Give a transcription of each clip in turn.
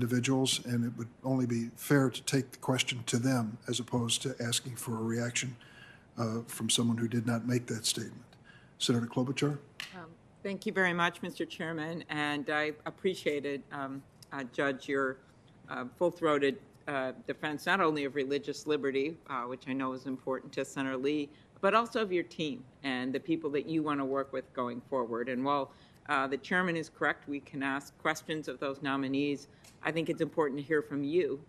individuals, and it would only be fair to take the question to them as opposed to asking for a reaction from someone who did not make that statement. Senator Klobuchar? Thank you very much, Mr. Chairman, and I appreciated, Judge, your full-throated defense not only of religious liberty, which I know is important to Senator Lee, but also of your team and the people that you want to work with going forward. And while the chairman is correct, we can ask questions of those nominees. I think it's important to hear from you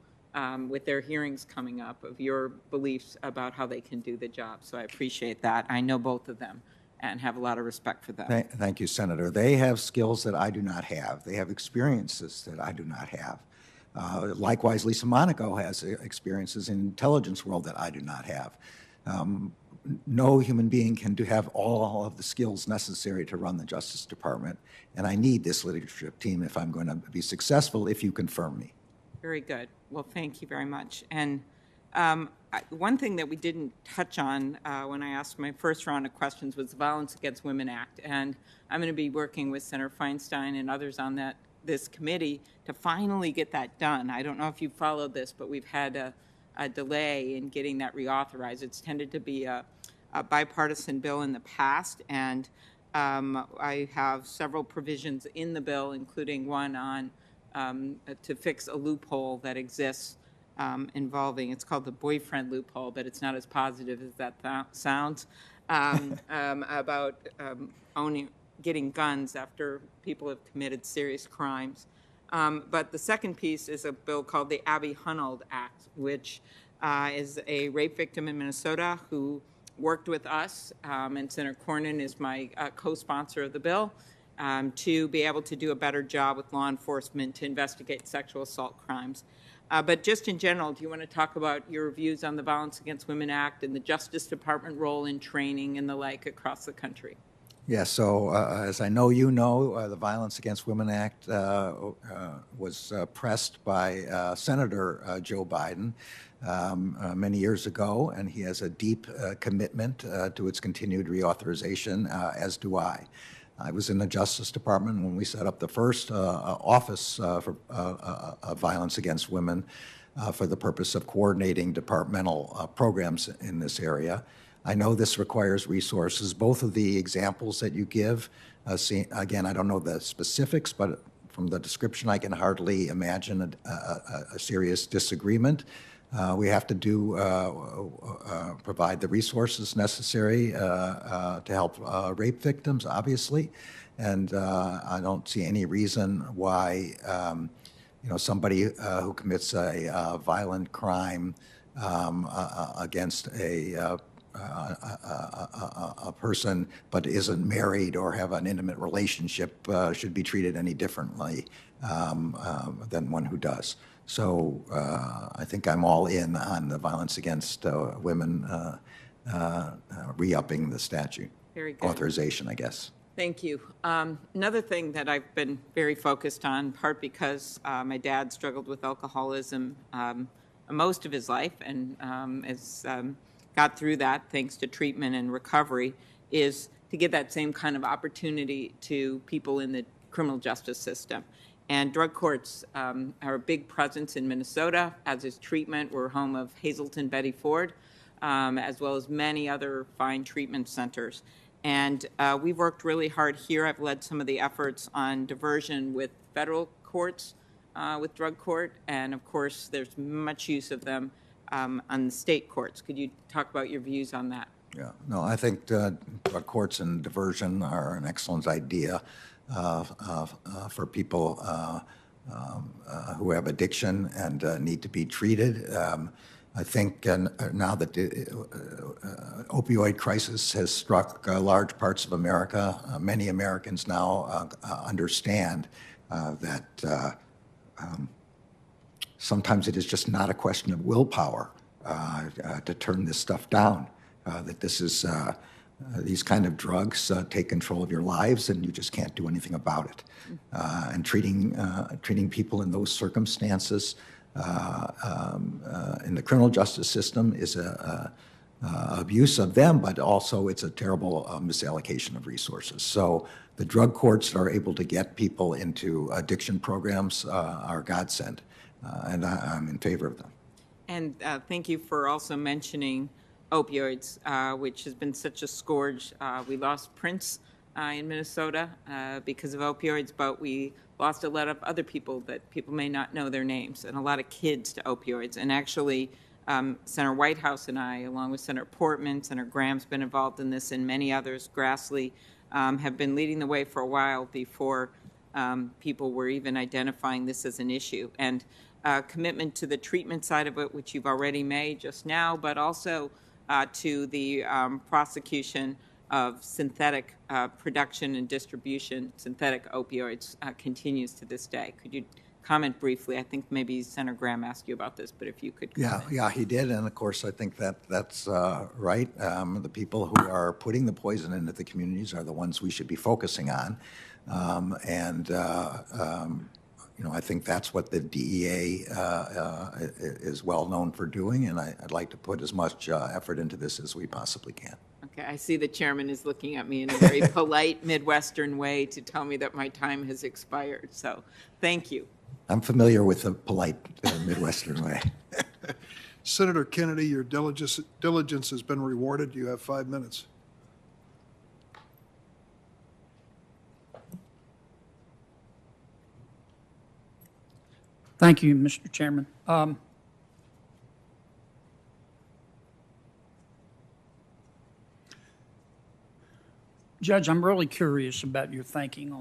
with their hearings coming up of your beliefs about how they can do the job. So I appreciate that. I know both of them and have a lot of respect for them. Thank you, Senator. They have skills that I do not have. They have experiences that I do not have. Likewise, Lisa Monaco has experiences in the intelligence world that I do not have. No human being can have all of the skills necessary to run the Justice Department, and I need this leadership team if I'm going to be successful, if you confirm me. Very good. Well, thank you very much. And one thing that we didn't touch on when I asked my first round of questions was the Violence Against Women Act, and I'm going to be working with Senator Feinstein and others on this committee to finally get that done. I don't know if you followed this, but we've had a delay in getting that reauthorized. It's tended to be a bipartisan bill in the past, and I have several provisions in the bill, including one on to fix a loophole that exists involving, it's called the Boyfriend Loophole, but it's not as positive as that sounds, about getting guns after people have committed serious crimes. But the second piece is a bill called the Abby Hunold Act, which is a rape victim in Minnesota who worked with us, and Senator Cornyn is my co-sponsor of the bill, to be able to do a better job with law enforcement to investigate sexual assault crimes. But just in general, do you want to talk about your views on the Violence Against Women Act and the Justice Department role in training and the like across the country? Yeah, so as I know you know, the Violence Against Women Act was pressed by Senator Joe Biden many years ago, and he has a deep commitment to its continued reauthorization, as do I. I was in the Justice Department when we set up the first office for violence against women for the purpose of coordinating departmental programs in this area. I know this requires resources. Both of the examples that you give, again, I don't know the specifics, but from the description, I can hardly imagine a serious disagreement. We have to provide the resources necessary to help rape victims, obviously, and I don't see any reason why somebody who commits a violent crime against a person but isn't married or have an intimate relationship should be treated any differently than one who does. So I think I'm all in on the violence against women re-upping the statute. Very good. Authorization, I guess. Thank you. Another thing that I've been very focused on, in part because my dad struggled with alcoholism most of his life and has got through that thanks to treatment and recovery, is to give that same kind of opportunity to people in the criminal justice system. And drug courts are a big presence in Minnesota, as is treatment. We're home of Hazleton Betty Ford, as well as many other fine treatment centers. And we've worked really hard here. I've led some of the efforts on diversion with federal courts, with drug court, and of course there's much use of them on the state courts. Could you talk about your views on that? Yeah, no, I think drug courts and diversion are an excellent idea for people who have addiction and need to be treated. I think now that the opioid crisis has struck large parts of America, many Americans now understand that sometimes it is just not a question of willpower to turn this stuff down, that this is these kind of drugs take control of your lives and you just can't do anything about it. And treating people in those circumstances in the criminal justice system is abuse of them, but also it's a terrible misallocation of resources. So the drug courts that are able to get people into addiction programs are godsend, and I'm in favor of them. And thank you for also mentioning opioids, which has been such a scourge. We lost Prince in Minnesota because of opioids, but we lost a lot of other people that people may not know their names, and a lot of kids to opioids. And actually, Senator Whitehouse and I, along with Senator Portman, Senator Graham's been involved in this, and many others, Grassley, have been leading the way for a while before people were even identifying this as an issue. And commitment to the treatment side of it, which you've already made just now, but also to the prosecution of synthetic production and distribution, synthetic opioids, continues to this day. Could you comment briefly? I think maybe Senator Graham asked you about this, but if you could comment. Yeah, he did, and of course, I think that's right. The people who are putting the poison into the communities are the ones we should be focusing on, I think that's what the DEA is well known for doing, and I'd like to put as much effort into this as we possibly can. Okay, I see the chairman is looking at me in a very polite Midwestern way to tell me that my time has expired, so thank you. I'm familiar with the polite Midwestern way. Senator Kennedy, your diligence has been rewarded. You have 5 minutes. Thank you, Mr. Chairman. Judge, I'm really curious about your thinking on